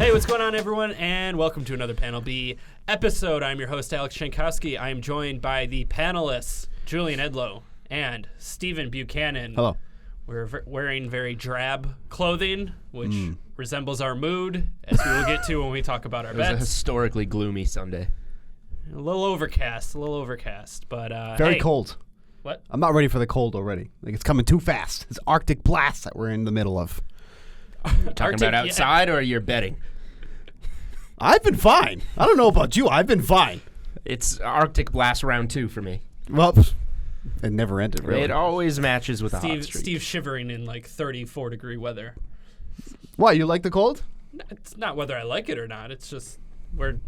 Hey, what's going on, everyone, and welcome to another Panel B episode. I'm your host, Alex Jankowski. I am joined by the panelists, Julian Edlow and Stephen Buchanan. Hello. We're wearing very drab clothing, which resembles our mood, as we will get to when we talk about our bets. It was a historically gloomy Sunday. A little overcast, but Very hey. cold. What? I'm not ready for the cold already. Like, it's coming too fast. It's Arctic blast that we're in the middle of. Talking about outside or you're betting? I've been fine. I don't know about you. I've been fine. It's Arctic Blast round 2 for me. Well, it never ended, really. It always matches with a hot streak. Steve shivering in like 34-degree weather. Why, you like the cold? It's not whether I like it or not. It's just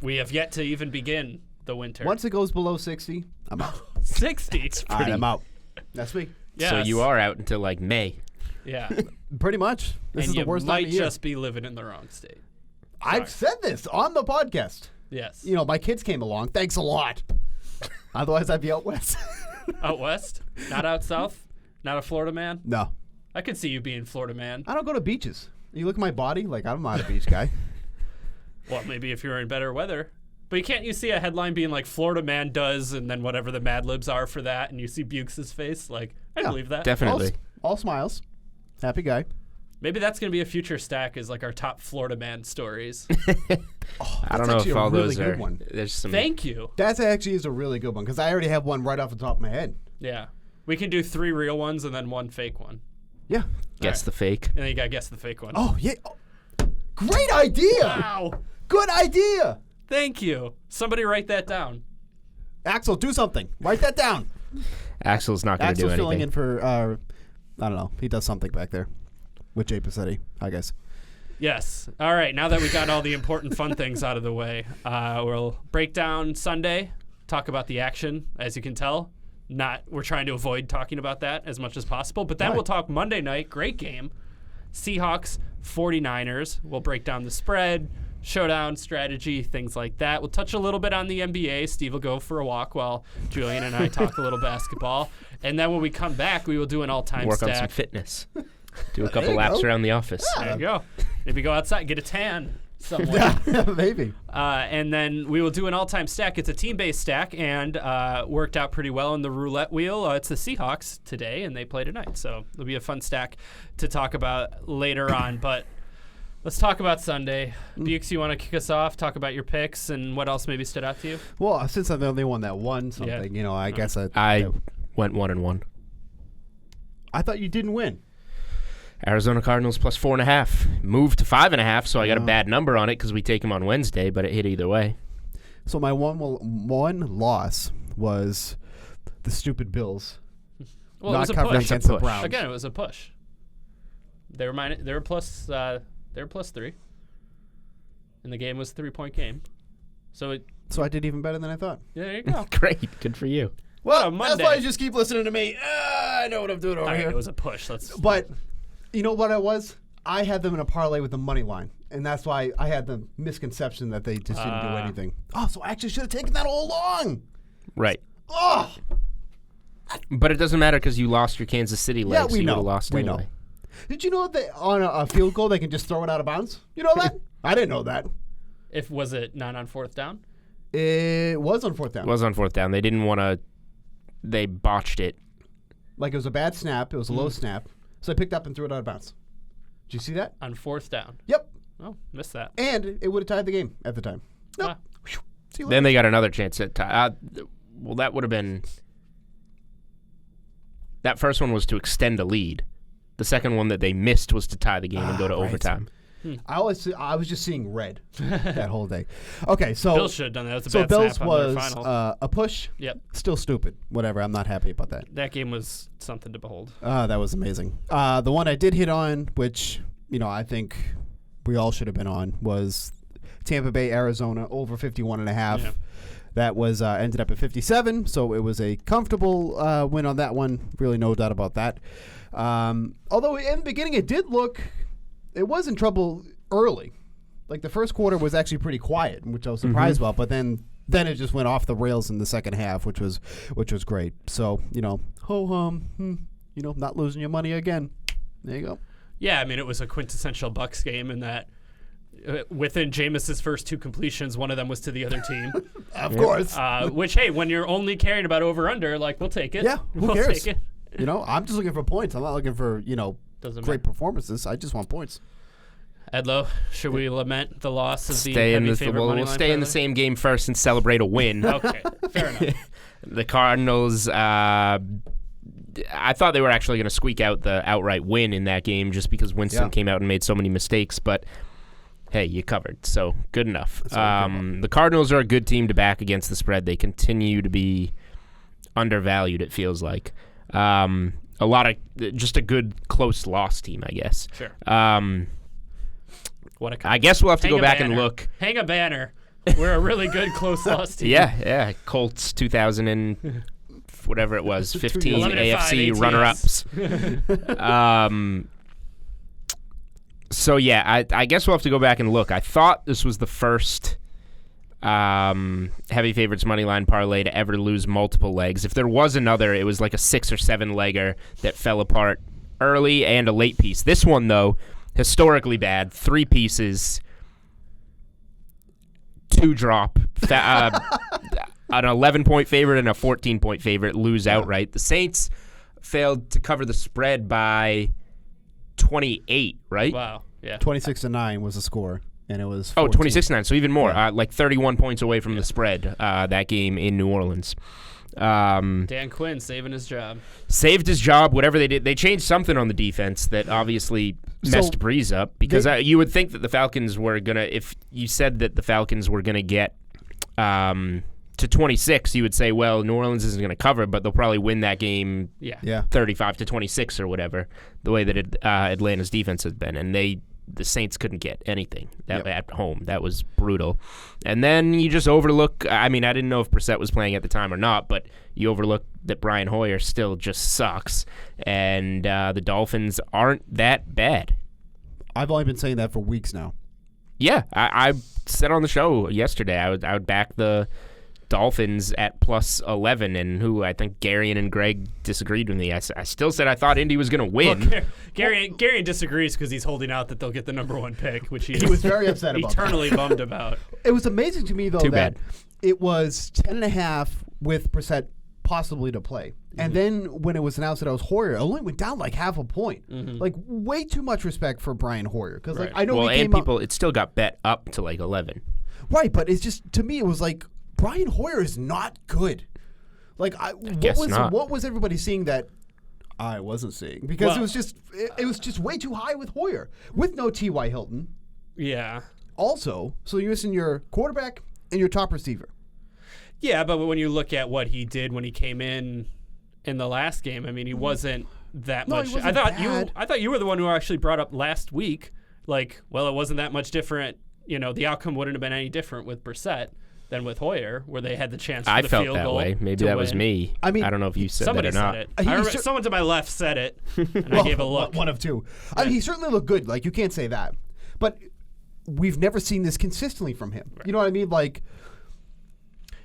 we have yet to even begin the winter. Once it goes below 60, I'm out. 60? All right, I'm out. That's me. Yes. So you are out until like May. Yeah. Pretty much. This is the worst time might of year. just be living in the wrong state. I've said this on the podcast. Yes. You know, my kids came along. Thanks a lot. Otherwise, I'd be out west. Out west? Not out south? Not a Florida man? No. I could see you being Florida man. I don't go to beaches. You look at my body, like, I'm not a beach guy. Well, maybe if you're in better weather. But you see a headline being like, Florida man does, and then whatever the Mad Libs are for that, and you see Bukes' face? Like, I believe that. Definitely. All smiles. Happy guy. Maybe that's going to be a future stack, is like our top Florida man stories. I don't know if all really those good are. one. There's some. Thank you. That actually is a really good one because I already have one right off the top of my head. Yeah. We can do 3 real ones and then 1 fake one. Yeah. Guess the fake. And then you got to guess the fake one. Oh, yeah. Oh. Great idea. Wow. Good idea. Thank you. Somebody write that down. Axel, do something. Write that down. Axel's not going to do Axel's anything. filling in for, I don't know. He does something back there with Jay Passetti, I guess. Yes. All right. Now that we got all the important fun things out of the way, we'll break down Sunday, talk about the action, as you can tell. We're trying to avoid talking about that as much as possible. But then we'll talk Monday night. Great game. Seahawks, 49ers. We'll break down the spread, showdown strategy, things like that. We'll touch a little bit on the NBA. Steve will go for a walk while Julian and I talk a little basketball. And then when we come back, we will do an all-time Work stack. on some fitness. Do a couple laps around the office. There you go. Maybe go outside, get a tan somewhere. Yeah, maybe. And then we will do an all-time stack. It's a team-based stack, and worked out pretty well in the roulette wheel. It's the Seahawks today, and they play tonight. So it'll be a fun stack to talk about later on. But let's talk about Sunday. Bukes, you want to kick us off, talk about your picks, and what else maybe stood out to you? Well, since I'm the only one that won something, you know, I guess I went 1-1. I thought you didn't win. Arizona Cardinals plus 4.5. Moved to 5.5, so I got a bad number on it because we take them on Wednesday, but it hit either way. So my one loss was the stupid Bills. Well, not it was a covering push. against the Browns. Again, it was a push. They were plus 3. And the game was a 3-point game. So I did even better than I thought. yeah, there you go. Great. Good for you. Well, Monday. that's why you just keep listening to me. I know what I'm doing over All right, here. it was a push. But you know what I was? I had them in a parlay with the money line. And that's why I had the misconception that they just didn't do anything. Oh, so I actually should have taken that all along. Right. Oh! But it doesn't matter because you lost your Kansas City leg, Yeah, so we you would know. have lost We anyway. know. Did you know that on a field goal they can just throw it out of bounds? You know that? I didn't know that. Was it not on 4th down? It was on 4th down. It was on 4th down. They didn't want to. They botched it. Like it was a bad snap. It was a low snap. So I picked up and threw it out of bounds. Did you see that? On 4th down. Yep. Oh, missed that. And it would have tied the game at the time. Nope. Ah. See you later. Then they got another chance at tie. Well, that would have been. That first one was to extend a lead. The second one that they missed was to tie the game and go to right. overtime. I was just seeing red that whole day. Okay, so Bills should have done that. That was a so bad Bills snap on their was final. a push. Yep. Still stupid. Whatever. I'm not happy about that. That game was something to behold. That was amazing. The one I did hit on, which I think we all should have been on, was Tampa Bay, Arizona over 51.5. Yeah. That was ended up at 57, so it was a comfortable win on that one. Really no doubt about that. Although in the beginning it was in trouble early. Like the first quarter was actually pretty quiet, which I was surprised about, but then it just went off the rails in the second half, which was great. So, ho hum, not losing your money again. There you go. Yeah, I mean, it was a quintessential Bucs game in that within Jameis's first 2 completions, one of them was to the other team. Of course. Which, hey, when you're only caring about over-under, like, we'll take it. Yeah, who we'll cares? Take it. You know, I'm just looking for points. I'm not looking for, Doesn't great matter. performances. I just want points. Edlow, should we lament the loss of the Stay in heavy the favorite money we'll line stay in the parlay? same game first and celebrate a win. Okay, fair enough. The Cardinals, I thought they were actually going to squeak out the outright win in that game just because Winston came out and made so many mistakes. But, hey, you covered, so good enough. The Cardinals are a good team to back against the spread. They continue to be undervalued, it feels like. Just a good, close loss team, I guess. Sure. What a I guess we'll have to Hang go a back banner. and look. Hang a banner. We're a really good close loss team. Yeah. Colts 2000 and whatever it was, 15 11-5 AFC ATS. runner-ups. So, yeah, I guess we'll have to go back and look. I thought this was the first heavy favorites money line parlay to ever lose multiple legs. If there was another, it was like a 6 or 7 legger that fell apart early and a late piece. This one, though, historically bad. 3 pieces, 2 drop, an 11-point favorite and a 14-point favorite lose outright. The Saints failed to cover the spread by 28, right? Wow. Yeah. 26-9 was the score, and it was 26-9, so even more. Yeah. Like 31 points away from the spread that game in New Orleans. Dan Quinn saving his job. Saved his job, whatever they did. They changed something on the defense that obviously messed Breeze up because you would think that the Falcons were going to, if you said that the Falcons were going to get to 26, you would say, well, New Orleans isn't going to cover, but they'll probably win that game 35-26 or whatever, the way that Atlanta's defense has been. And the Saints couldn't get anything at home. That was brutal. And then you just overlook, I mean, I didn't know if Brissett was playing at the time or not, but you overlook that Brian Hoyer still just sucks, and the Dolphins aren't that bad. I've only been saying that for weeks now. Yeah, I said on the show yesterday I would back the Dolphins at plus 11, and who I think Garion and Greg disagreed with me. I still said I thought Indy was going to win. Look, Gary disagrees because he's holding out that they'll get the number 1 pick, which he was very upset about. Eternally bummed about. It was amazing to me, though, Too that bad. it was 10.5 with Brissett possibly to play. And then when it was announced that I was Hoyer, it only went down like half a point. Like, way too much respect for Brian Hoyer. Because Right. I know Well, he and came people, it still got bet up to like 11. Right, but it's just, to me, it was like, Brian Hoyer is not good. Like, what was everybody seeing that I wasn't seeing? Because it was just way too high with Hoyer, with no T.Y. Hilton. Yeah. Also, so you're missing your quarterback and your top receiver. Yeah, but when you look at what he did when he came in the last game, I mean, he wasn't that much. He wasn't bad. I thought you were the one who actually brought up last week, like, well, it wasn't that much different. You know, the outcome wouldn't have been any different with Brissett than with Hoyer, where they had the chance for I the felt field that goal. way. Maybe to that was win. me. I mean, I don't know if you said Somebody that or not. said it. I remember someone to my left said it, and I gave a look. One of two. I mean, he certainly looked good. Like, you can't say that. But we've never seen this consistently from him. Right. You know what I mean? Like,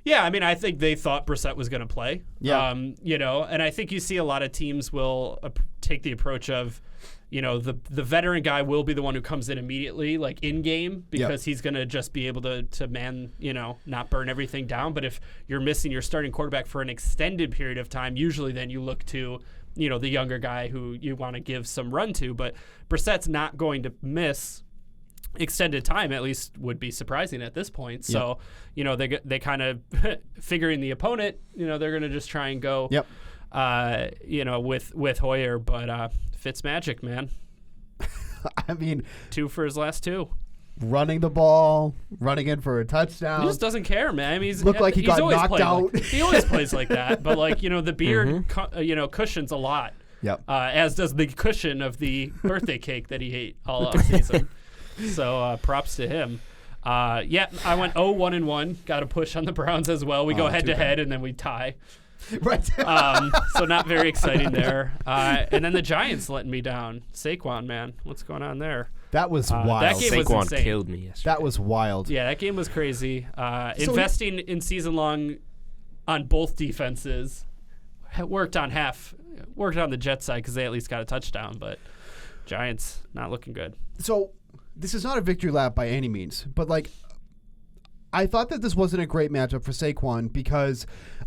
yeah, I mean, I think they thought Brissett was going to play. Yeah. You know, and I think you see a lot of teams will take the approach of, you know, the veteran guy will be the one who comes in immediately, like in game, because he's going to just be able to man, you know, not burn everything down. But if you're missing your starting quarterback for an extended period of time, usually then you look to, you know, the younger guy who you want to give some run to. But Brissett's not going to miss extended time, at least would be surprising at this point. So, you know, they kind of figuring the opponent, you know, they're going to just try and go, you know, with Hoyer, but Fitzmagic, man. I mean, 2 for his last 2. Running the ball, running in for a touchdown. He just doesn't care, man. I mean, he's looked like he got always knocked out. he always plays like that, but like, you know, the beard, you know, cushions a lot. Yep. As does the cushion of the birthday cake that he ate all offseason. So props to him. Yeah, I went 0-1-1. Got a push on the Browns as well. We go head to head and then we tie. Right. So not very exciting there. And then the Giants letting me down. Saquon, man, what's going on there? That was wild. That game was Saquon insane. killed me yesterday. That was wild. Yeah, that game was crazy. Investing in season long on both defenses. Worked on the Jets side because they at least got a touchdown, but Giants not looking good. So this is not a victory lap by any means, but like, I thought that this wasn't a great matchup for Saquon because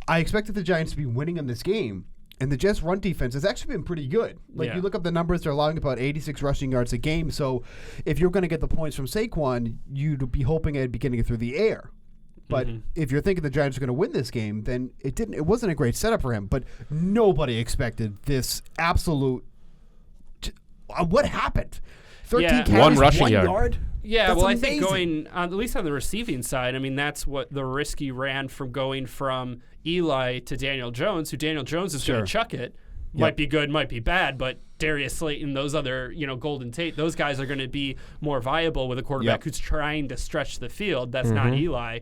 I expected the Giants to be winning in this game, and the Jets' run defense has actually been pretty good. Like, you look up the numbers, they're allowing about 86 rushing yards a game, so if you're going to get the points from Saquon, you'd be hoping it'd be getting it through the air. But if you're thinking the Giants are going to win this game, then it wasn't a great setup for him, but nobody expected this absolute what happened? 13 carries, one rushing yard. Yeah, that's well, amazing. I think going, at least on the receiving side, I mean, that's what the risk he ran from going from Eli to Daniel Jones, who Daniel Jones is going to chuck it. Might be good, might be bad, but Darius Slayton, those other, Golden Tate, those guys are going to be more viable with a quarterback who's trying to stretch the field. That's not Eli.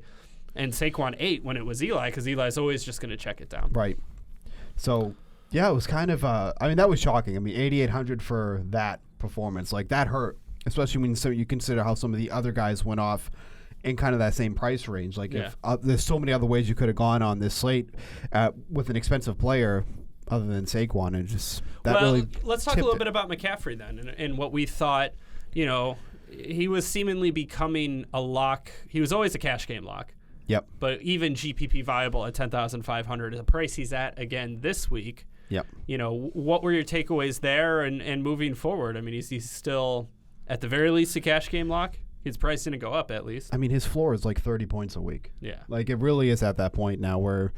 And Saquon ate when it was Eli because Eli's always just going to check it down. Right. So, yeah, it was kind of, that was shocking. I mean, 8,800 for that performance. Like, that hurt, especially when you consider how some of the other guys went off in kind of that same price range. Like, if there's so many other ways you could have gone on this slate with an expensive player other than Saquon, and just that really let's talk a little bit about McCaffrey then, and what we thought. He was seemingly becoming a lock. He was always a cash game lock. Yep. But even GPP viable at 10,500, the price he's at again this week. Yep. What were your takeaways there and moving forward? I mean, he's still at the very least a cash game lock. His price didn't go up at least. I mean, his floor is like 30 points a week. Yeah. Like, it really is at that point now where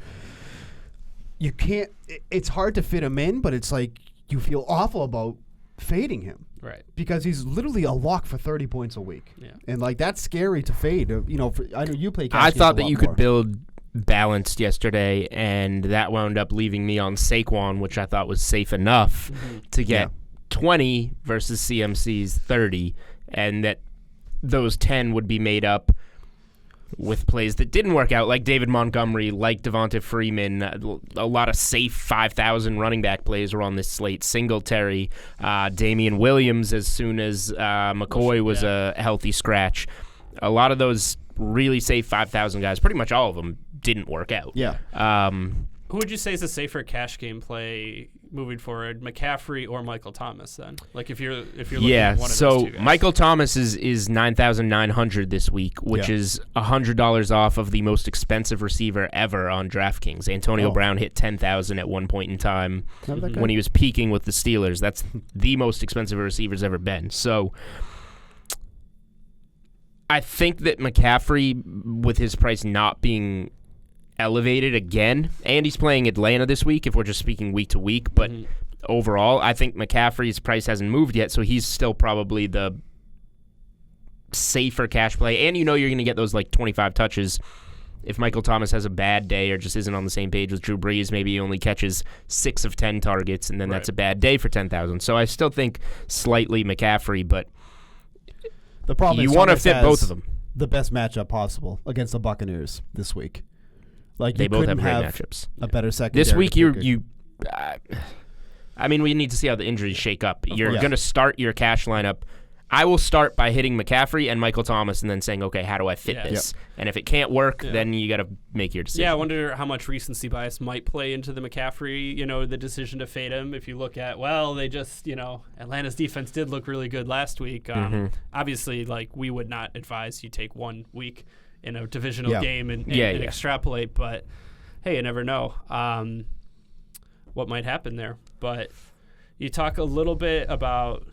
you can't. It's hard to fit him in, but it's like you feel awful about fading him. Right. Because he's literally a lock for 30 points a week. Yeah. And like, that's scary to fade. I know you play cash I thought games that you more. could build balanced yesterday, and that wound up leaving me on Saquon, which I thought was safe enough to get 20 versus CMC's 30, and that those 10 would be made up with plays that didn't work out, like David Montgomery, like Devonta Freeman. A lot of safe 5,000 running back plays were on this slate. Singletary, Damian Williams as soon as McCoy was a healthy scratch. A lot of those really safe 5,000 guys, pretty much all of them, didn't work out. Yeah. Who would you say is a safer cash game play moving forward, McCaffrey or Michael Thomas then? Like, if you're looking at one of those two guys. Michael Thomas is 9,900 this week, which is $100 off of the most expensive receiver ever on DraftKings. Antonio Brown hit 10,000 at one point in time when he was peaking with the Steelers. That's the most expensive a receiver's ever been. So I think that McCaffrey, with his price not being elevated again, and he's playing Atlanta this week if we're just speaking week to week, but overall I think McCaffrey's price hasn't moved yet, so he's still probably the safer cash play, and you're going to get those like 25 touches. If Michael Thomas has a bad day or just isn't on the same page with Drew Brees, maybe he only catches 6 of 10 targets, and then that's a bad day for 10,000. So I still think slightly McCaffrey, but the problem you is want to Thomas fit has both of them. The best matchup possible against the Buccaneers this week. Like, they you both have couldn't great have matchups. a better secondary. This week, you I mean, we need to see how the injuries shake up. You're going to start your cash lineup. I will start by hitting McCaffrey and Michael Thomas and then saying, okay, how do I fit this? And if it can't work, then you got to make your decision. Yeah, I wonder how much recency bias might play into the McCaffrey, the decision to fade him. If you look at, they just, Atlanta's defense did look really good last week. Obviously, like, we would not advise you take 1 week in a divisional game and extrapolate, but hey, you never know what might happen there. But you talk a little bit about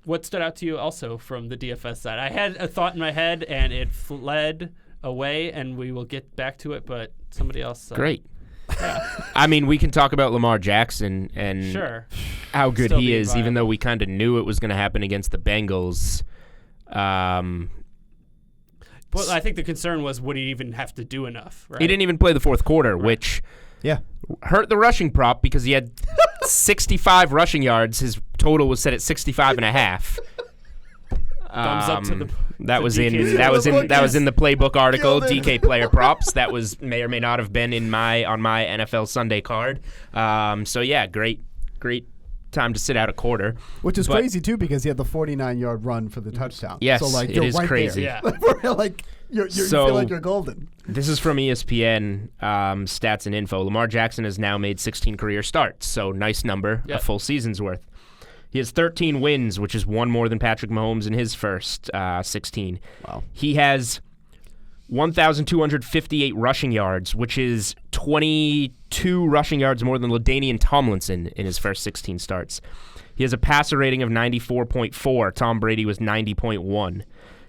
what stood out to you also from the DFS side. I had a thought in my head and it fled away, and we will get back to it, but somebody else. Great. Yeah. I mean, we can talk about Lamar Jackson and how good he is, even though we kind of knew it was going to happen against the Bengals. Well, I think the concern was, would he even have to do enough? Right? He didn't even play the fourth quarter, which hurt the rushing prop because he had 65 rushing yards. His total was set at 65.5. Thumbs up to the. That was in the playbook article. DK player props. That may or may not have been on my NFL Sunday card. So yeah, great time to sit out a quarter, which is crazy too, because he had the 49-yard run for the touchdown. Yes, so like, it is right crazy. There. Yeah, like you feel like you're golden. This is from ESPN stats and info. Lamar Jackson has now made 16 career starts, so nice number, a full season's worth. He has 13 wins, which is one more than Patrick Mahomes in his first 16. Wow. He has 1,258 rushing yards, which is 22 rushing yards more than LaDainian Tomlinson in his first 16 starts. He has a passer rating of 94.4. Tom Brady was 90.1.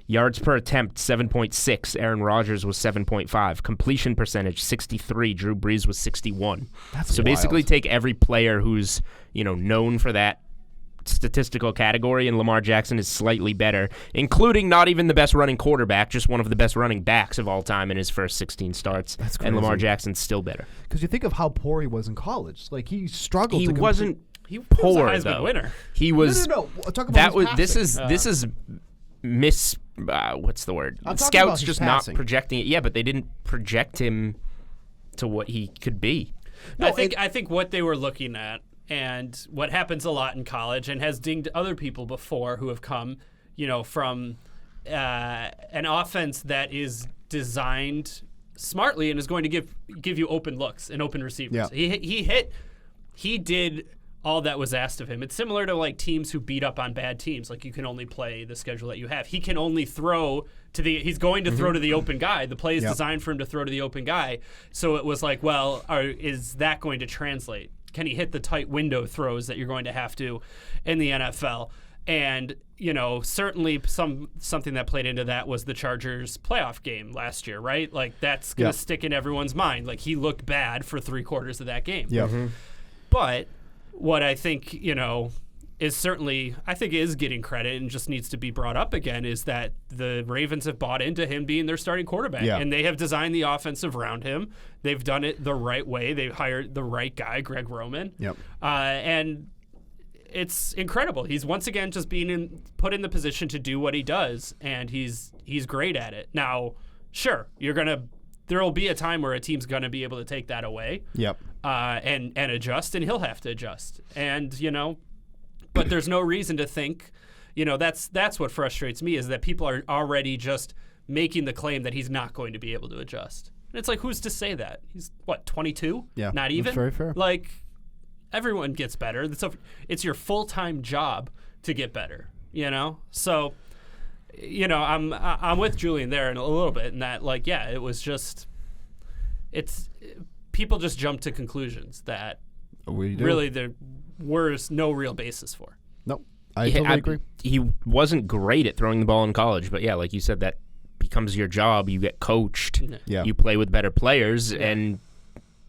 Yards per attempt, 7.6. Aaron Rodgers was 7.5. Completion percentage, 63. Drew Brees was 61. That's so wild. basically take every player who's, known for that statistical category, and Lamar Jackson is slightly better, including not even the best running quarterback, just one of the best running backs of all time in his first 16 starts. That's crazy. And Lamar Jackson's still better. Because you think of how poor he was in college. Like, he struggled. He to wasn't He was poor, a Heisman though. winner. He was. No. Talk about That his was. This is what's the word? I'm talking Scouts about his just passing. not projecting it. Yeah, but they didn't project him to what he could be. No, I think what they were looking at, and what happens a lot in college, and has dinged other people before who have come, from an offense that is designed smartly and is going to give you open looks and open receivers. Yeah. He did all that was asked of him. It's similar to like teams who beat up on bad teams. Like, you can only play the schedule that you have. He can only throw to he's going to throw to the open guy. The play is designed for him to throw to the open guy. So it was like, well, is that going to translate? Can he hit the tight window throws that you're going to have to in the NFL? And, certainly something that played into that was the Chargers playoff game last year, right? Like, that's going to stick in everyone's mind. Like, he looked bad for 3/4 of that game. Yeah. But what I think, is certainly, I think is getting credit and just needs to be brought up again, is that the Ravens have bought into him being their starting quarterback. Yeah. And they have designed the offensive around him. They've done it the right way. They've hired the right guy, Greg Roman. Yep. And it's incredible. He's once again just being put in the position to do what he does, and he's great at it. Now, sure, there will be a time where a team's going to be able to take that away. Yep. And adjust, and he'll have to adjust. And, but there's no reason to think, that's what frustrates me, is that people are already just making the claim that he's not going to be able to adjust. And it's like, who's to say that? He's, 22? Yeah. Not even? That's very fair. Like, everyone gets better. It's your full-time job to get better, So, I'm with Julian there in a little bit, in that, like, yeah, it was just, people just jump to conclusions that really there was no real basis for. Nope. I totally agree. He wasn't great at throwing the ball in college, but yeah, like you said, that becomes your job. You get coached. Yeah. You play with better players, and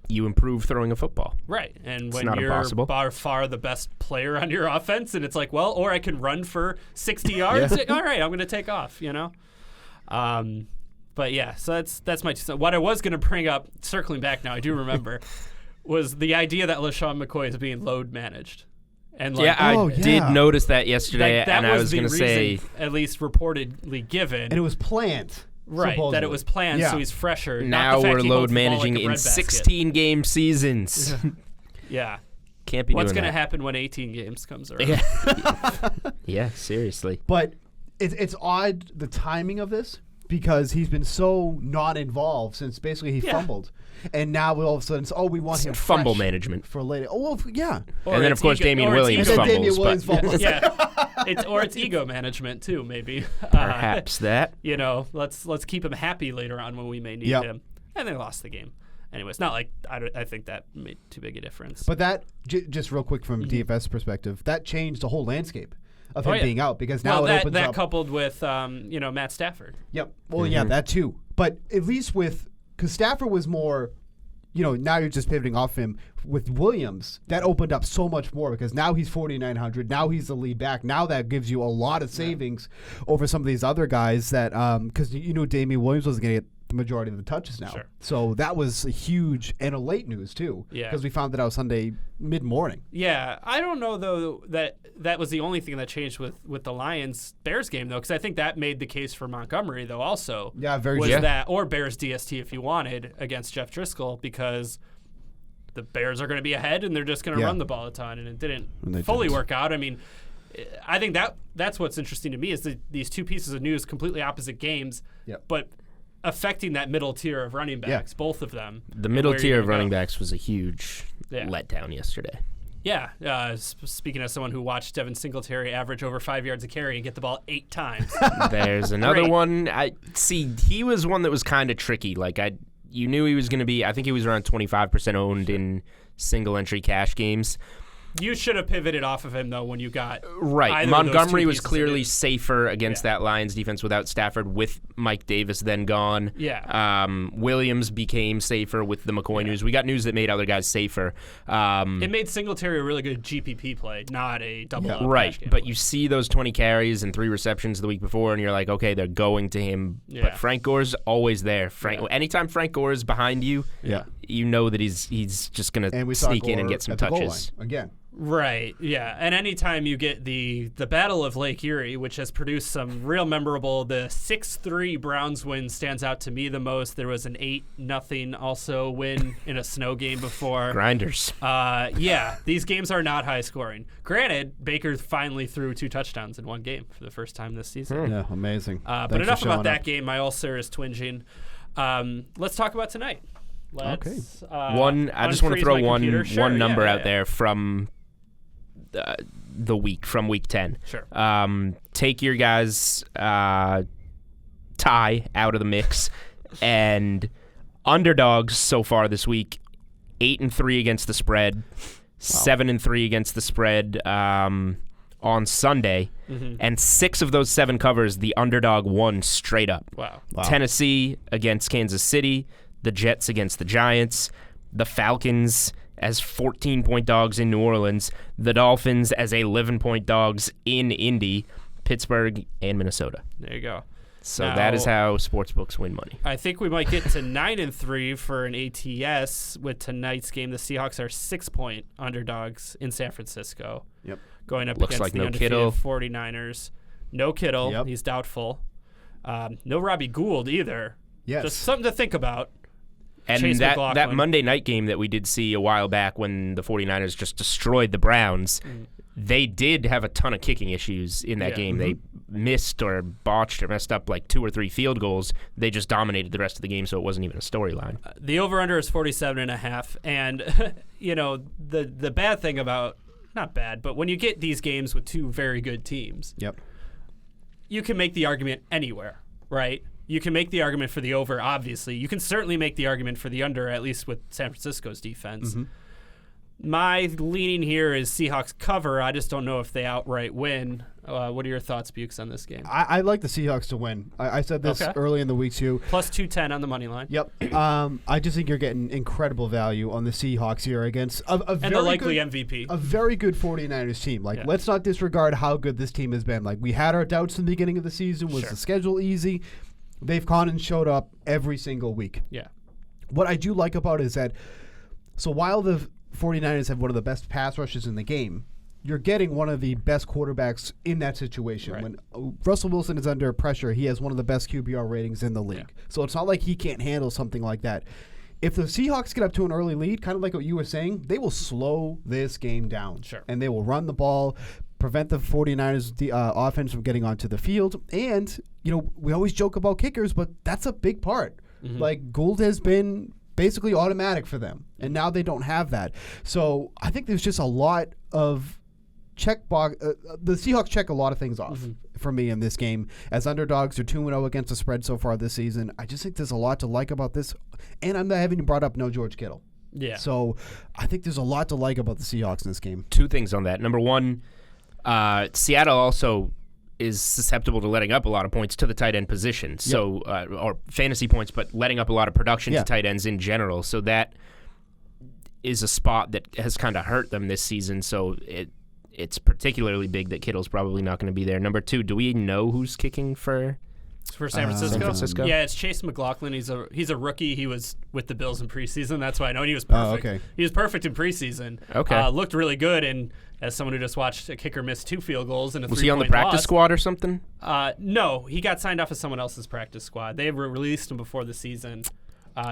you improve throwing a football. Right. And It's when not you're impossible. by far the best player on your offense, and it's like, well, or I can run for 60 yards. All right, I'm going to take off, But yeah, so that's my. What I was going to bring up, circling back now, I do remember, was the idea that LaShawn McCoy is being load managed. And like, I did notice that yesterday, that and I was the going to reason, say, at least reportedly given. And it was planned. Right, supposedly. that it was planned, Yeah. so he's fresher. now not the fact we're he load holds the ball managing like a in breadbasket. 16-game seasons. Yeah. Can't be What's doing going to that. happen when 18 games comes around? Yeah. Yeah, seriously. But it's odd, the timing of this, because he's been so not involved since basically he fumbled. And now all of a sudden, we want him Fumble fresh management. for later. Oh, well, yeah. And then, of course, Damian Williams And then fumbles. Damian Williams but fumbles. Yeah, it's ego management too, maybe. perhaps that. Let's keep him happy later on when we may need him. And they lost the game. Anyway, it's not like I think that made too big a difference. But that, just real quick from DFS perspective, that changed the whole landscape of him being out, because now it opens up. Coupled with Matt Stafford. Yep. Well, yeah, that too. But at least because Stafford was more, now you're just pivoting off him. With Williams, that opened up so much more, because now he's 4,900. Now he's the lead back. Now that gives you a lot of savings over some of these other guys that, because Damian Williams wasn't going to get the majority of the touches now. Sure. So that was a huge, and a late news too. Yeah. Because we found that out Sunday mid-morning. Yeah, I don't know though that was the only thing that changed with the Lions-Bears game though, because I think that made the case for Montgomery though also. Yeah, very was true. that, or Bears DST if you wanted, against Jeff Driscoll, because the Bears are going to be ahead and they're just going to run the ball a ton, and it didn't fully work out. I mean, I think that's what's interesting to me, is that these two pieces of news, completely opposite games, but affecting that middle tier of running backs, both of them. The middle tier of running backs was a huge letdown yesterday. Yeah. Speaking of someone who watched Devin Singletary average over 5 yards a carry and get the ball 8 times. There's another one. He was one that was kind of tricky. Like you knew he was going to be. I think he was around 25% owned in single entry cash games. You should have pivoted off of him, though, when you got right. Montgomery was clearly pieces safer against that Lions defense without Stafford, with Mike Davis then gone. Yeah. Williams became safer with the McCoy news. We got news that made other guys safer. It made Singletary a really good GPP play, not a double up. Right, but you see those 20 carries and 3 receptions the week before, and you're like, okay, they're going to him. Yeah. But Frank Gore's always there. Anytime Frank Gore is behind you, you know that he's just going to sneak in and get some touches. Again. Right, yeah. And anytime you get the Battle of Lake Erie, which has produced some real memorable, the 6-3 Browns win stands out to me the most. There was an 8-0 also win in a snow game before. Grinders. Yeah, these games are not high scoring. Granted, Baker finally threw 2 touchdowns in one game for the first time this season. Yeah, amazing. But enough about that game. My ulcer is twinging. Let's talk about tonight. I just want to throw one number out there from from week 10. Sure. Take your guys' tie out of the mix, and underdogs so far this week, 8-3 against the spread, 7-3 against the spread on Sunday, and 6 of those 7 covers the underdog won straight up. Wow. Tennessee against Kansas City, the Jets against the Giants, the Falcons as 14-point dogs in New Orleans, the Dolphins as 11-point dogs in Indy, Pittsburgh, and Minnesota. There you go. So that is how sportsbooks win money. I think we might get to 9-3 for an ATS with tonight's game. The Seahawks are 6-point underdogs in San Francisco. Yep. Going up Looks against like the no undefeated Kittle. 49ers. No Kittle. Yep. He's doubtful. No Robbie Gould either. Yes. Just something to think about. And Chase that Monday night game that we did see a while back when the 49ers just destroyed the Browns, they did have a ton of kicking issues in that game. They missed or botched or messed up like 2 or 3 field goals. They just dominated the rest of the game, so it wasn't even a storyline. The over-under is 47.5, and the bad thing about, not bad, but when you get these games with 2 very good teams, you can make the argument anywhere, right? You can make the argument for the over, obviously. You can certainly make the argument for the under, at least with San Francisco's defense. My leaning here is Seahawks cover. I just don't know if they outright win. What are your thoughts, Bukes, on this game? I like the Seahawks to win. I said this early in the week, too. Plus 210 on the money line. Yep. I just think you're getting incredible value on the Seahawks here against and the likely MVP. A very good 49ers team. Let's not disregard how good this team has been. We had our doubts in the beginning of the season. Was the schedule easy? They've gone and showed up every single week. Yeah. What I do like about it is that, so while the 49ers have one of the best pass rushes in the game, you're getting one of the best quarterbacks in that situation. Right. When Russell Wilson is under pressure, he has one of the best QBR ratings in the league. Yeah. So it's not like he can't handle something like that. If the Seahawks get up to an early lead, kind of like what you were saying, they will slow this game down. Sure. And they will run the ball, prevent the 49ers offense from getting onto the field. And, we always joke about kickers, but that's a big part. Gould has been basically automatic for them, and now they don't have that. So I think there's just a lot of the Seahawks check a lot of things off for me in this game. As underdogs, they're 2-0 against the spread so far this season. I just think there's a lot to like about this, and I haven't even brought up no George Kittle. Yeah. So I think there's a lot to like about the Seahawks in this game. 2 things on that. Number 1, Seattle also is susceptible to letting up a lot of points to the tight end position, so or fantasy points, but letting up a lot of production to tight ends in general. So that is a spot that has kind of hurt them this season. So it's particularly big that Kittle's probably not going to be there. Number 2, do we know who's kicking for San Francisco? San Francisco? Yeah, it's Chase McLaughlin. He's a rookie. He was with the Bills in preseason. That's why I know he was perfect. Okay. He was perfect in preseason. Okay. Looked really good, and as someone who just watched a kicker miss 2 field goals and a 3-point Was he on the practice squad or something? No, he got signed off as someone else's practice squad. They released him before the season.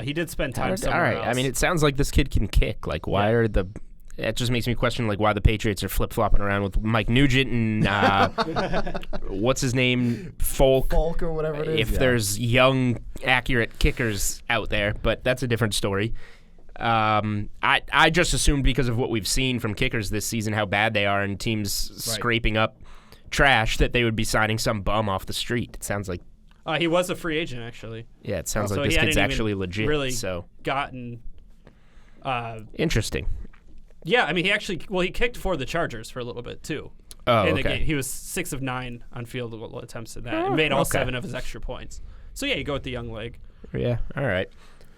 He did spend time somewhere else. I mean, it sounds like this kid can kick. Why are the... It just makes me question why the Patriots are flip-flopping around with Mike Nugent and what's his name, Folk or whatever it is. If there's young, accurate kickers out there, but that's a different story. I just assumed because of what we've seen from kickers this season, how bad they are, and teams scraping up trash, that they would be signing some bum off the street. It sounds like he was a free agent, actually. Yeah, it sounds like this kid's actually legit. Really so gotten interesting. Yeah, I mean, he kicked for the Chargers for a little bit too. Oh, in okay. The game. He was 6 of 9 on field goal attempts in that, and made all 7 of his extra points. So yeah, you go with the young leg. Yeah, all right.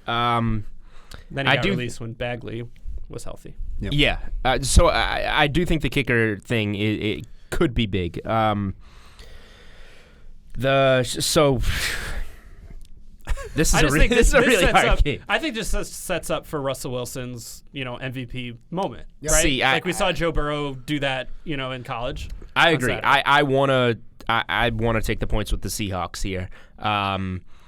Then he got released when Bagley was healthy. Yep. Yeah, so I do think the kicker thing it could be big. This is a really hard game. I think this sets up for Russell Wilson's MVP moment. Yep. Right? See, we saw Joe Burrow do that in college. I agree. I want to take the points with the Seahawks here.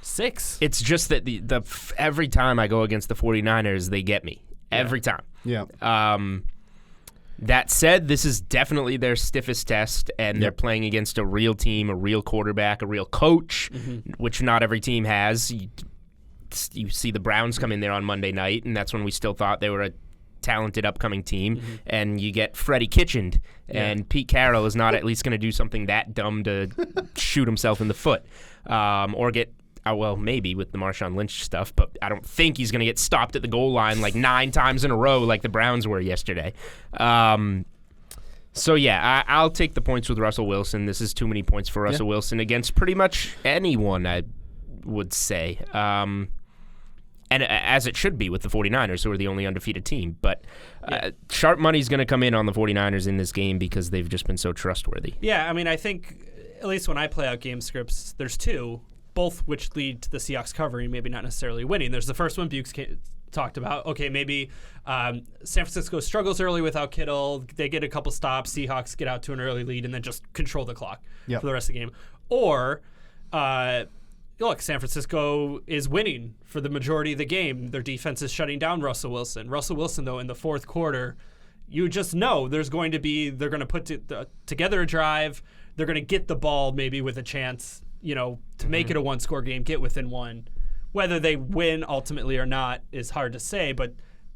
6. It's just that every time I go against the 49ers, they get me. Every time. Yeah. That said, this is definitely their stiffest test, and they're playing against a real team, a real quarterback, a real coach, which not every team has. You see the Browns come in there on Monday night, and that's when we still thought they were a talented upcoming team, and you get Freddie Kitchened, and Pete Carroll is not at least going to do something that dumb to shoot himself in the foot, or get maybe with the Marshawn Lynch stuff, but I don't think he's going to get stopped at the goal line like 9 times in a row like the Browns were yesterday. So, yeah, I'll take the points with Russell Wilson. This is too many points for Russell Wilson against pretty much anyone, I would say. And as it should be with the 49ers, who are the only undefeated team. But sharp money's going to come in on the 49ers in this game because they've just been so trustworthy. Yeah, I mean, I think, at least when I play out game scripts, there's 2. Both which lead to the Seahawks covering, maybe not necessarily winning. There's the first one Bukes talked about. Okay, maybe San Francisco struggles early without Kittle. They get a couple stops. Seahawks get out to an early lead and then just control the clock for the rest of the game. Or, look, San Francisco is winning for the majority of the game. Their defense is shutting down Russell Wilson. Russell Wilson, though, in the fourth quarter, you just know they're going to put together a drive. They're going to get the ball maybe with a chance to make it a one-score game, get within 1. Whether they win ultimately or not is hard to say, but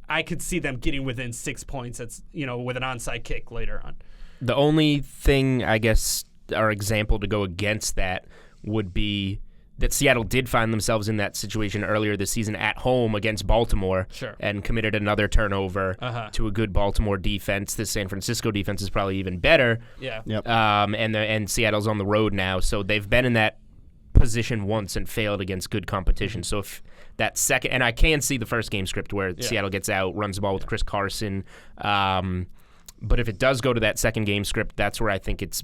I could see them getting within 6 points. That's with an onside kick later on. The only thing, I guess, our example to go against that would be that Seattle did find themselves in that situation earlier this season at home against Baltimore and committed another turnover to a good Baltimore defense. The San Francisco defense is probably even better. Yeah. Yep. And Seattle's on the road now, so they've been in that position once and failed against good competition. So if that second, and I can see the first game script where Seattle gets out, runs the ball with Chris Carson, but if it does go to that second game script, that's where I think it's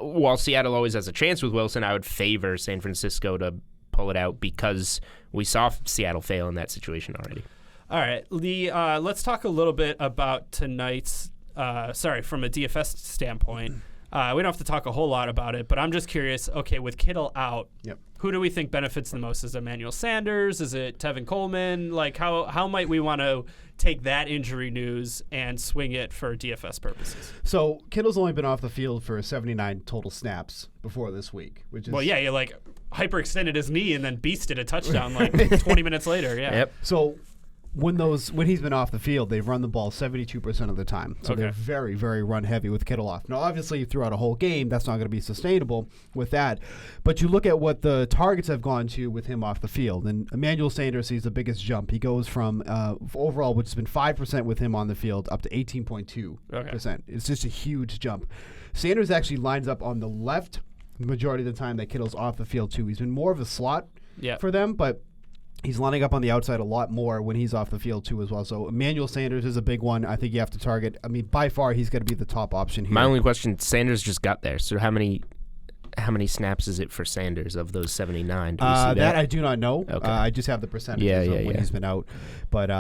while Seattle always has a chance with Wilson, I would favor San Francisco to pull it out because we saw Seattle fail in that situation already. All right, let's talk a little bit about tonight's, from a DFS standpoint. We don't have to talk a whole lot about it, but I'm just curious, okay, with Kittle out, who do we think benefits the most? Is it Emmanuel Sanders? Is it Tevin Coleman? Like, how might we want to take that injury news and swing it for DFS purposes? So Kittle's only been off the field for 79 total snaps before this week, which is... Well, yeah, you hyperextended his knee and then beasted a touchdown 20 minutes later, Yep. So when he's been off the field, they've run the ball 72% of the time. So they're very, very run heavy with Kittle off. Now, obviously, throughout a whole game, that's not going to be sustainable with that. But you look at what the targets have gone to with him off the field. And Emmanuel Sanders sees the biggest jump. He goes from overall, which has been 5% with him on the field, up to 18.2%. It's just a huge jump. Sanders actually lines up on the left the majority of the time that Kittle's off the field, too. He's been more of a slot for them, but he's lining up on the outside a lot more when he's off the field, too, as well. So Emmanuel Sanders is a big one. I think you have to target. I mean, by far, he's going to be the top option here. My only question, Sanders just got there. So how many snaps is it for Sanders of those 79? Do we see that? I do not know. Okay. I just have the percentages of when he's been out. But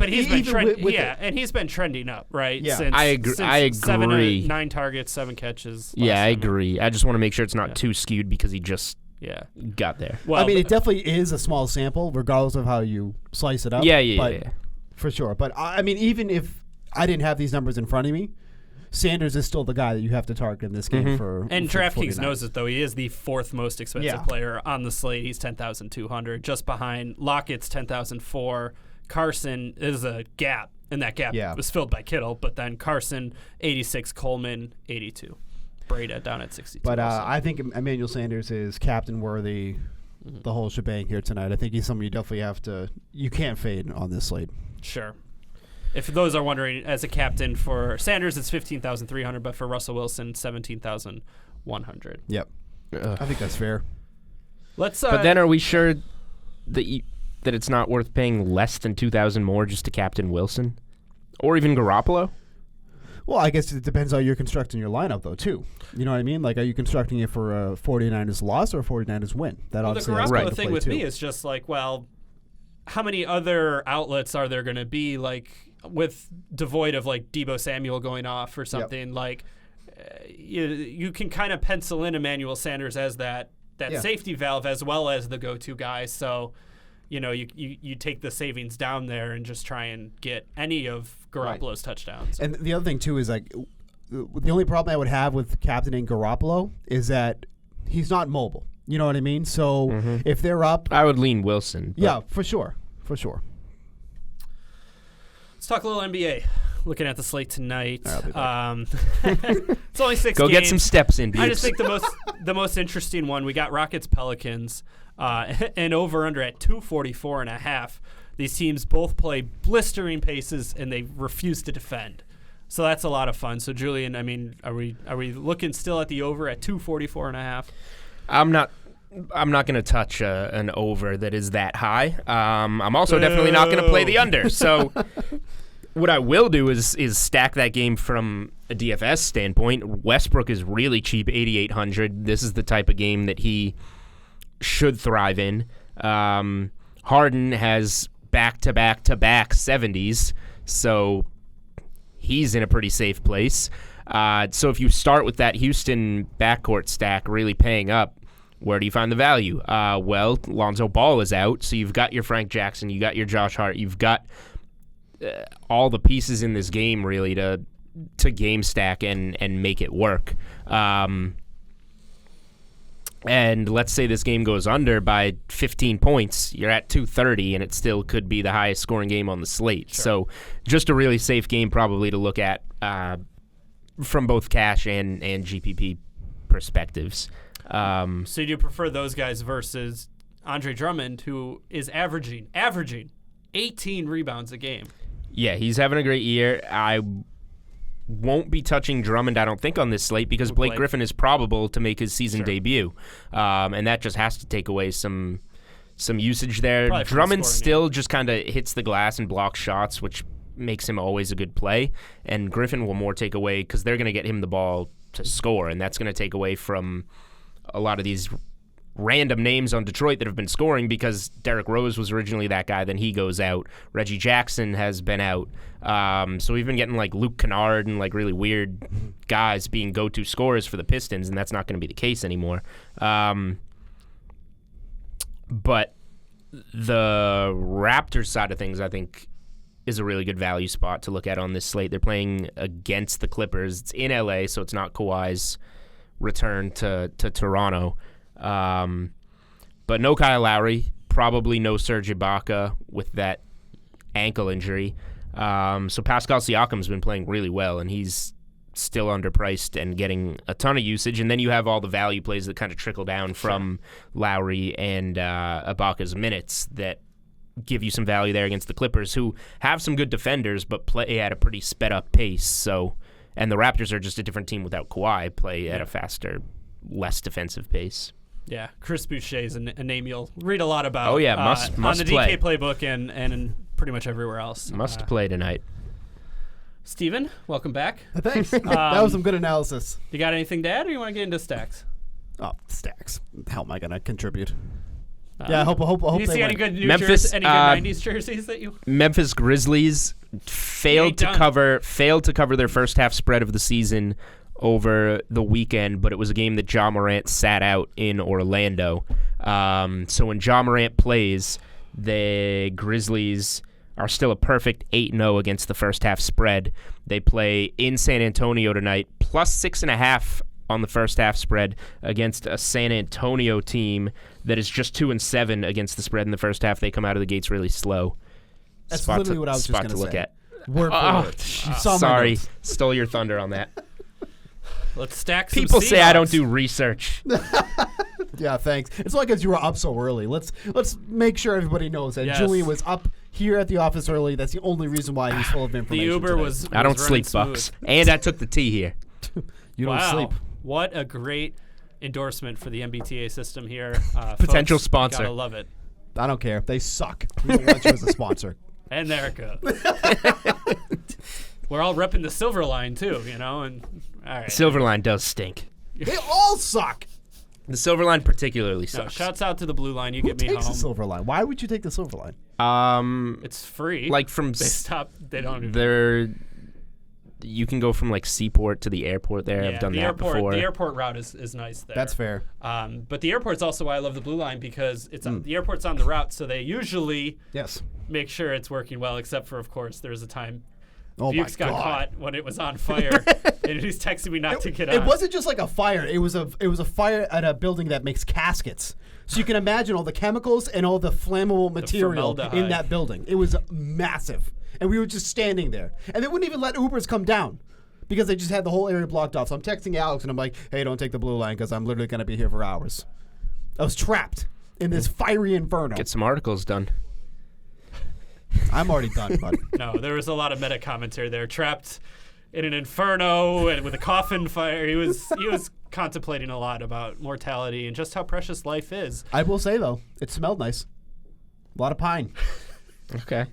he's been trending, and he's been trending up, right? Yeah, I agree. Since 7 or 9 targets, 7 catches. Yeah, I agree. I just want to make sure it's not too skewed because he just got there. Well, I mean, it definitely is a small sample, regardless of how you slice it up. Yeah. For sure. But I mean, even if I didn't have these numbers in front of me, Sanders is still the guy that you have to target in this game for. And for DraftKings 49. knows it, though. He is the fourth most expensive player on the slate. He's 10,200, just behind Lockett's 10,004. Carson is a gap, and that gap was filled by Kittle. But then Carson, 86, Coleman, 82. Breda down at 62. But I think Emmanuel Sanders is captain worthy the whole shebang here tonight. I think he's someone you definitely have to – you can't fade on this slate. Sure. If those are wondering, as a captain for Sanders, it's 15,300, but for Russell Wilson, 17,100. Yep. I think that's fair. Let's. But then are we sure that it's not worth paying less than $2,000 more just to captain Wilson? Or even Garoppolo? Well, I guess it depends how you're constructing your lineup, though, too. You know what I mean? Like, are you constructing it for a 49ers loss or a 49ers win? That the obviously has Garoppolo thing with too. me is just like, well, how many other outlets are there going to be, like, with devoid of, like, Deebo Samuel going off or something? Like, you can kind of pencil in Emmanuel Sanders as that safety valve as well as the go-to guy. So, you know, you take the savings down there and just try and get any of Garoppolo's touchdowns. And the other thing, too, is, like, the only problem I would have with captaining Garoppolo is that he's not mobile. You know what I mean? So if they're up... I would lean Wilson. Yeah, for sure. For sure. Let's talk a little NBA. Looking at the slate tonight. It's only 6 Go games. get some steps in, I just think the most interesting one, we got Rockets Pelicans and over under at 244.5. These teams both play blistering paces and they refuse to defend. So that's a lot of fun. So Julian, I mean, are we looking still at the over at 244.5? I'm not going to touch an over that is that high. I'm also definitely not going to play the under. So what I will do is stack that game from a DFS standpoint. Westbrook is really cheap, 8,800. This is the type of game that he should thrive in. Harden has back-to-back-to-back 70s, so he's in a pretty safe place. So if you start with that Houston backcourt stack really paying up, where do you find the value? Well, Lonzo Ball is out, so you've got your Frank Jackson, you got your Josh Hart, you've got all the pieces in this game really to game stack and make it work. And let's say this game goes under by 15 points, you're at 230, and it still could be the highest scoring game on the slate. Sure. So just a really safe game probably to look at from both cash and GPP perspectives. So do you prefer those guys versus Andre Drummond, who is averaging 18 rebounds a game? Yeah, he's having a great year. I won't be touching Drummond, I don't think, on this slate because Blake Griffin is probable to make his season debut. And that just has to take away some usage there. Probably Drummond still just kind of hits the glass and blocks shots, which makes him always a good play. And Griffin will more take away because they're going to get him the ball to score, and that's going to take away from a lot of these random names on Detroit that have been scoring because Derrick Rose was originally that guy, then he goes out. Reggie Jackson has been out. So we've been getting like Luke Kennard and like really weird guys being go-to scorers for the Pistons, and that's not going to be the case anymore. But the Raptors side of things, I think, is a really good value spot to look at on this slate. They're playing against the Clippers. It's in LA, so it's not Kawhi's return to Toronto. But no Kyle Lowry, probably no Serge Ibaka with that ankle injury. So Pascal Siakam's been playing really well, and he's still underpriced and getting a ton of usage. And then you have all the value plays that kind of trickle down from Lowry and Ibaka's minutes that give you some value there against the Clippers, who have some good defenders but play at a pretty sped-up pace. So, and the Raptors are just a different team without Kawhi, play at a faster, less defensive pace. Yeah, Chris Boucher is a name you'll read a lot about. Oh, yeah, must on the play. DK playbook and in pretty much everywhere else. Must play tonight. Steven, welcome back. Thanks. That was some good analysis. You got anything to add, or you want to get into stacks? Oh, stacks. How am I going to contribute? Yeah, I hope. Do you see any good new Memphis, any good 90s jerseys that you? Memphis Grizzlies failed to cover their first half spread of the season over the weekend, but it was a game that Ja Morant sat out in Orlando. So when Ja Morant plays, the Grizzlies are still a perfect 8-0 against the first half spread. They play in San Antonio tonight, plus 6.5 on the first half spread against a San Antonio team that is just 2-7 against the spread in the first half. They come out of the gates really slow. That's literally what I was just going to look say. at. Word for word. Sorry, stole your thunder on that. Let's stack some People say I don't Seahawks. do research. Yeah, thanks. It's like as you were up so early. Let's make sure everybody knows that Yes. Julian was up here at the office early. That's the only reason why he's full of The information. Uber today. was I don't running sleep, smooth. Bucks. And I took the tea here. You don't Wow. sleep. What a great endorsement for the MBTA system here. Potential Folks, sponsor. Gotta love it. I don't care. They suck. We don't want you as a sponsor. And there it goes. We're all repping the Silver Line too, and all right. Silver Line does stink. They all suck. The Silver Line particularly No, sucks. shouts out to the Blue Line. You Who get me takes the home. silver line? Why would you take the silver line? It's free. Like from they stop. They don't. Even, there, you can go from like Seaport to the airport there. yeah, I've done the that airport. before. The airport route is nice there. That's fair. But the airport's also why I love the Blue Line because it's the airport's on the route, so they usually Yes. make sure it's working well. Except for, of course, there was a time Oh my Bukes got God. caught when it was on fire, and he's texting me not to get on. It wasn't just like a fire. It was a fire at a building that makes caskets. So you can imagine all the chemicals and all the flammable material in formaldehyde. that building. It was massive. And we were just standing there. And they wouldn't even let Ubers come down because they just had the whole area blocked off. So I'm texting Alex and I'm like, hey, don't take the blue line because I'm literally going to be here for hours. I was trapped in this fiery inferno. Get some articles done. I'm already done, bud. No, there was a lot of meta commentary there. Trapped in an inferno and with a coffin fire. He was contemplating a lot about mortality and just how precious life is. I will say, though, it smelled nice. A lot of pine. Okay.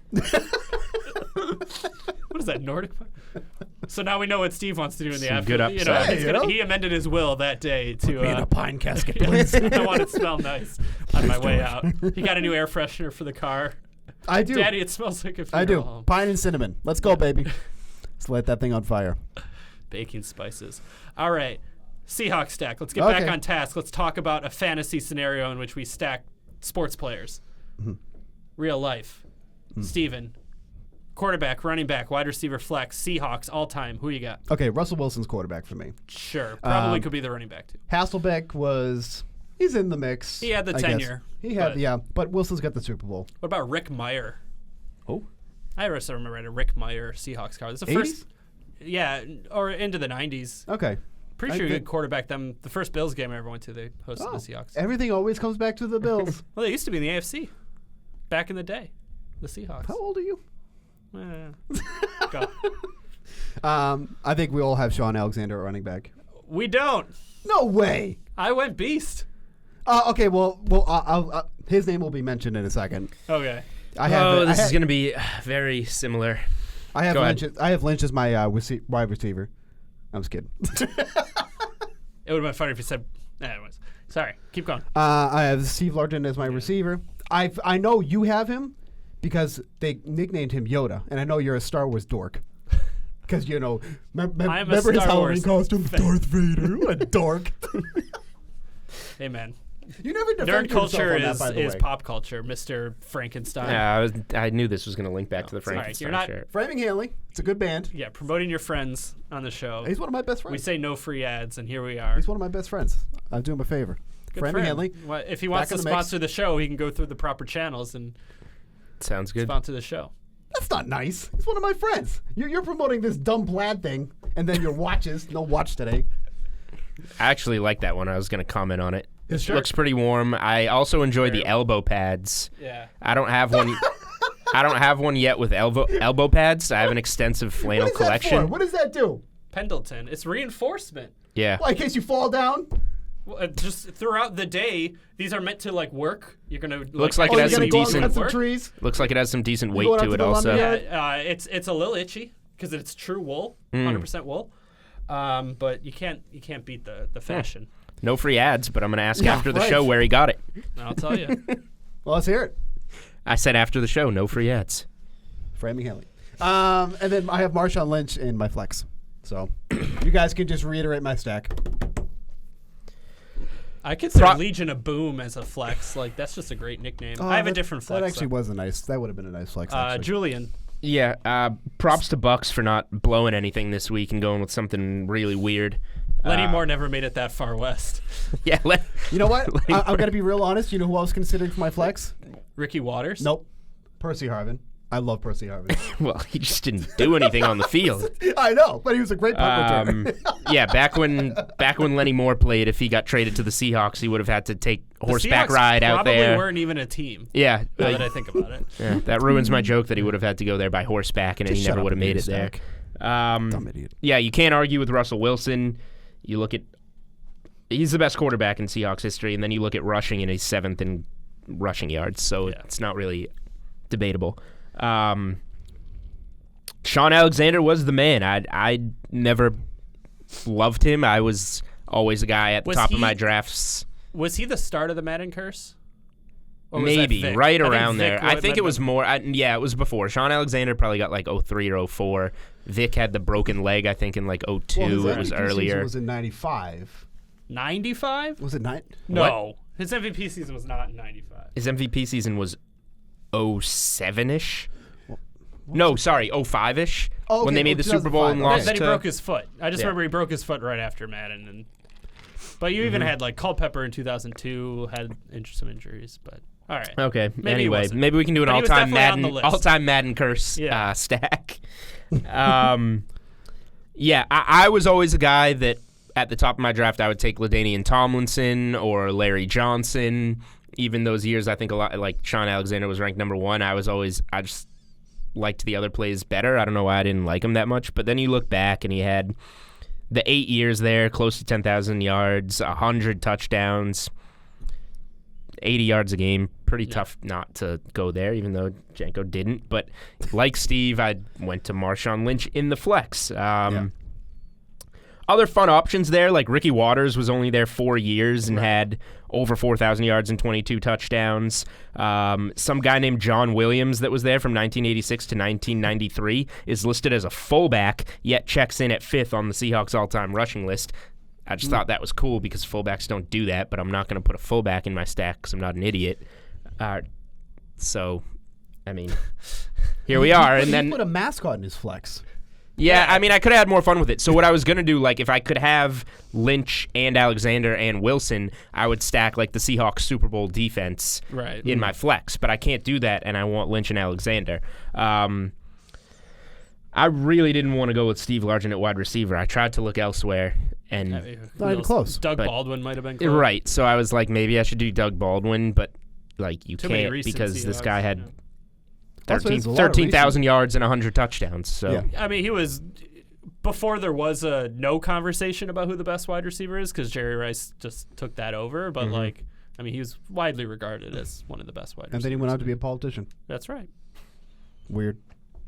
What is that, Nordic pine? So now we know what Steve wants to do in the Some after. good upside. Hey, you know? He amended his will that day to. Me in a pine casket, please. I want it to smell nice on my way out. He got a new air freshener for the car. I do. Daddy, it smells like a funeral I do. home. Pine and cinnamon. Let's go, baby. Let's light that thing on fire. Baking spices. All right. Seahawks stack. Let's get Okay. back on task. Let's talk about a fantasy scenario in which we stack sports players. Real life. Steven. Quarterback, running back, wide receiver, flex, Seahawks, all time. Who you got? Okay, Russell Wilson's quarterback for me. Sure. Probably could be the running back, too. Hasselbeck he's in the mix. He had the I guess. tenure, He had, but- but Wilson's got the Super Bowl. What about Rick Meyer? Oh, I also remember a Rick Meyer Seahawks card. It's the 80s? first. Yeah, or into the 90s. okay. Pretty I sure he think- could quarterback them. The first Bills game I ever went to, they hosted Oh, the Seahawks. everything always comes back to the Bills. Well, they used to be in the AFC back in the day. The Seahawks. How old are you? Go. I think we all have Sean Alexander at running back. We don't. No way. I went beast. Okay, well, his name will be mentioned in a second. Okay. I have. This is going to be very similar. I have go Lynch. ahead. I have Lynch as my wide receiver. I'm just kidding. It would have been funny if you said. Anyways, sorry. Keep going. I have Steve Largent as my receiver. I know you have him because they nicknamed him Yoda, and I know you're a Star Wars dork. Because I'm a remember his Star Halloween Wars costume, Darth Vader, a dork. Hey, man. You never Nerd defended yourself culture on that, by the is way. pop culture, Mr. Frankenstein. Yeah, I knew this was going to link back to the sorry, Frankenstein you're not- shirt. Framing Haley, it's a good band. Yeah, promoting your friends on the show. He's one of my best We friends. say no free ads, and here we are. He's one of my best friends. I'll do him a favor. Good Framing for him. Haley, Well, if he wants back to in the mix. sponsor the show, he can go through the proper channels and Sounds good. sponsor the show. that's not nice. He's one of my friends. You're promoting this dumb plaid thing, and then your watches. No watch today. I actually like that one. I was going to comment on it. His It shirt. looks pretty warm. I also enjoy the elbow pads. Yeah. I don't have one. I don't have one yet with elbow pads. I have an extensive flannel What is that collection. for? What does that do? Pendleton. It's reinforcement. Yeah. Well, in case you fall down. Well, just throughout the day, these are meant to like work. You're gonna Looks like Oh, it you has gotta some go out and decent. cut some work. trees. Looks like it has some decent weight going out to to it the also. lumberyard? Yeah, it's a little itchy because it's true wool, 100% wool. But you can't beat the fashion. No free ads, but I'm going to ask Yeah, after the right. show where he got it. I'll tell you. Well, let's hear it. I said after the show, no free ads. Framing Haley. And then I have Marshawn Lynch in my flex. So you guys can just reiterate my stack. I consider Legion of Boom as a flex. Like, that's just a great nickname. I have a different flex. That actually was a nice. That would have been a nice flex. Julian. Yeah, props to Bucks for not blowing anything this week and going with something really weird. Lenny Moore never made it that far west. Yeah, you know what? I'm going to be real honest. You know who I was considering for my flex? Ricky Waters? Nope. Percy Harvin. I love Percy Harvin. Well, he just didn't do anything on the field. I know, but he was a great punt returner. Yeah, back when Lenny Moore played, if he got traded to the Seahawks, he would have had to take a horseback ride out there. Probably weren't even a team. Yeah. Now that I think about it. Yeah, that ruins my joke that he would have had to go there by horseback, and he never would have made it there. Dumb idiot. Yeah, you can't argue with Russell Wilson. You look at he's the best quarterback in Seahawks history, and then you look at rushing, and he's 7th in rushing yards, so it's not really debatable. Sean Alexander was the man. I never loved him. I was always a guy at the top of my drafts. Was he the start of the Madden curse? Maybe right around there. I think it was more. Yeah, it was before. Sean Alexander probably got like 03 or 04. Vic had the broken leg, I think, in like 02. Well, it was earlier. It was in 95. 95? Was it 9? No. What? His MVP season was not in 95. His MVP season was 07-ish. No, sorry, 05-ish. Oh, okay. When they made the Super Bowl and lost. Then he broke his foot. I just remember he broke his foot right after Madden. But you even had like Culpepper in 2002 had some injuries. But all right. Okay. Maybe maybe we can do an all-time Madden curse stack. Yeah, I was always a guy that at the top of my draft I would take LaDainian Tomlinson or Larry Johnson. Even those years, I think a lot like Sean Alexander was ranked number 1. I just liked the other plays better. I don't know why I didn't like him that much. But then you look back and he had the 8 years there, close to 10,000 yards, 100 touchdowns, 80 yards a game. Pretty tough not to go there, even though Janko didn't. But like Steve, I went to Marshawn Lynch in the flex. Other fun options there, like Ricky Waters was only there 4 years and had over 4,000 yards and 22 touchdowns. Some guy named John Williams that was there from 1986 to 1993 is listed as a fullback, yet checks in at 5th on the Seahawks all-time rushing list. I just thought that was cool because fullbacks don't do that, but I'm not going to put a fullback in my stack because I'm not an idiot. So, I mean, here we are. And then he put a mascot in his flex. Yeah, I mean, I could have had more fun with it. So what I was going to do, like, if I could have Lynch and Alexander and Wilson, I would stack, like, the Seahawks Super Bowl defense in my flex. But I can't do that, and I want Lynch and Alexander. I really didn't want to go with Steve Largent at wide receiver. I tried to look elsewhere, and not even close. Doug Baldwin might have been close. Right, so I was like, maybe I should do Doug Baldwin, but, like, you can't because Seahawks, this guy had 13,000 yards and 100 touchdowns. So I mean, he was before there was a no conversation about who the best wide receiver is because Jerry Rice just took that over. But like, I mean, he was widely regarded as one of the best wide receivers. And then he went on to be a politician. That's right. Weird.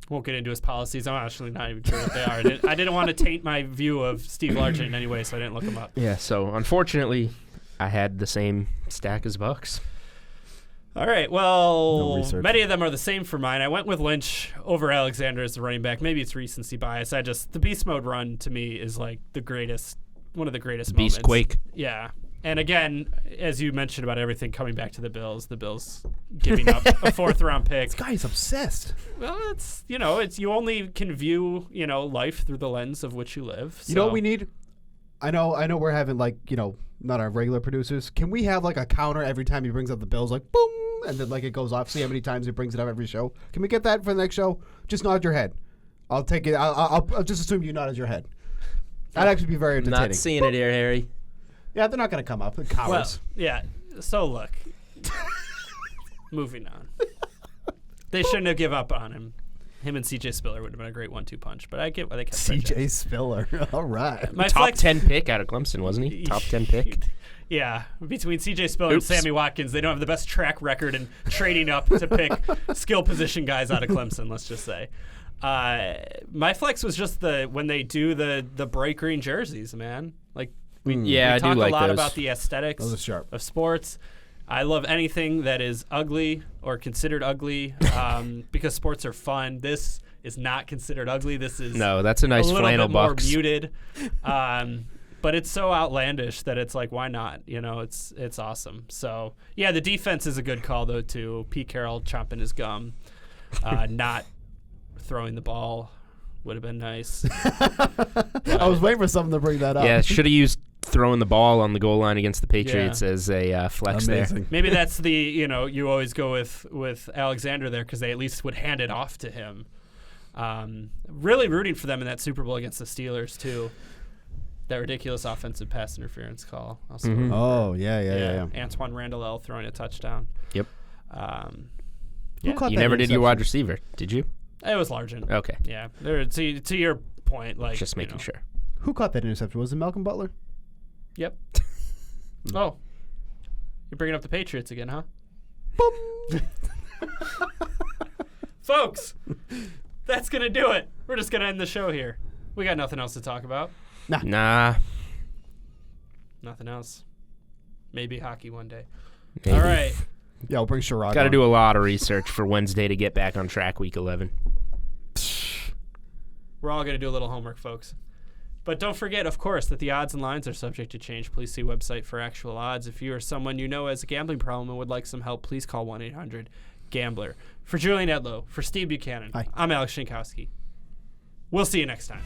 Won't get into his policies. I'm actually not even sure what they are. I didn't want to taint my view of Steve Largent in any way, so I didn't look him up. Yeah. So unfortunately, I had the same stack as Bucks. All right, well, many of them are the same for mine. I went with Lynch over Alexander as the running back. Maybe it's recency bias. The Beast Mode run to me is like one of the greatest moments. Beast Quake. Yeah. And again, as you mentioned about everything coming back to the Bills giving up a 4th-round pick. This guy is obsessed. Well, it's you only can view, life through the lens of which you live. So. You know what we need? I know we're having not our regular producers. Can we have like a counter every time he brings up the Bills, like boom, and then like it goes off? See how many times he brings it up every show. Can we get that for the next show? Just nod your head. I'll take it. I'll just assume you nodded your head. That'd actually be very entertaining. Not seeing it here, Harry. Yeah, they're not going to come up. They're cowards. Well, yeah. So look, moving on. They shouldn't have given up on him. Him and C.J. Spiller would have been a great 1-2 punch, but I get why they kept C.J. Spiller. All right. Top 10 pick out of Clemson, wasn't he? Top 10 pick. Yeah. Between C.J. Spiller and Sammy Watkins, they don't have the best track record in trading up to pick skill position guys out of Clemson, let's just say. My flex was just when they do the bright green jerseys, man. Like we talk a lot about the aesthetics of sports. I love anything that is ugly or considered ugly because sports are fun. This is not considered ugly. This is that's a nice flannel box. More muted. but it's so outlandish that it's like, why not? You know, it's awesome. So yeah, the defense is a good call though too. Pete Carroll chomping his gum, not throwing the ball would have been nice. I was waiting for someone to bring that up. Yeah, should have used throwing the ball on the goal line against the Patriots as a flex Amazing. there. Maybe that's the, you always go with Alexander there because they at least would hand it off to him. Really rooting for them in that Super Bowl against the Steelers too. That ridiculous offensive pass interference call. Also Oh, yeah. Antoine Randall throwing a touchdown. Yep. Who caught You that never did your interception? wide receiver, did you? It was Largent. Okay. Yeah. To your point, like Just making sure. Who caught that interception? Was it Malcolm Butler? Yep. Oh, you're bringing up the Patriots again, huh? Boom. Folks, that's gonna do it. We're just gonna end the show here. We got nothing else to talk about. Nah. Nothing else. Maybe hockey one day. Maybe. All right. Yeah, we'll bring Sherrod. Got to do a lot of research for Wednesday to get back on track week 11. We're all going to do a little homework, folks. But don't forget, of course, that the odds and lines are subject to change. Please see website for actual odds. If you or someone you know has a gambling problem and would like some help, please call 1-800-GAMBLER. For Julian Edlow, for Steve Buchanan, Hi. I'm Alex Jankowski. We'll see you next time.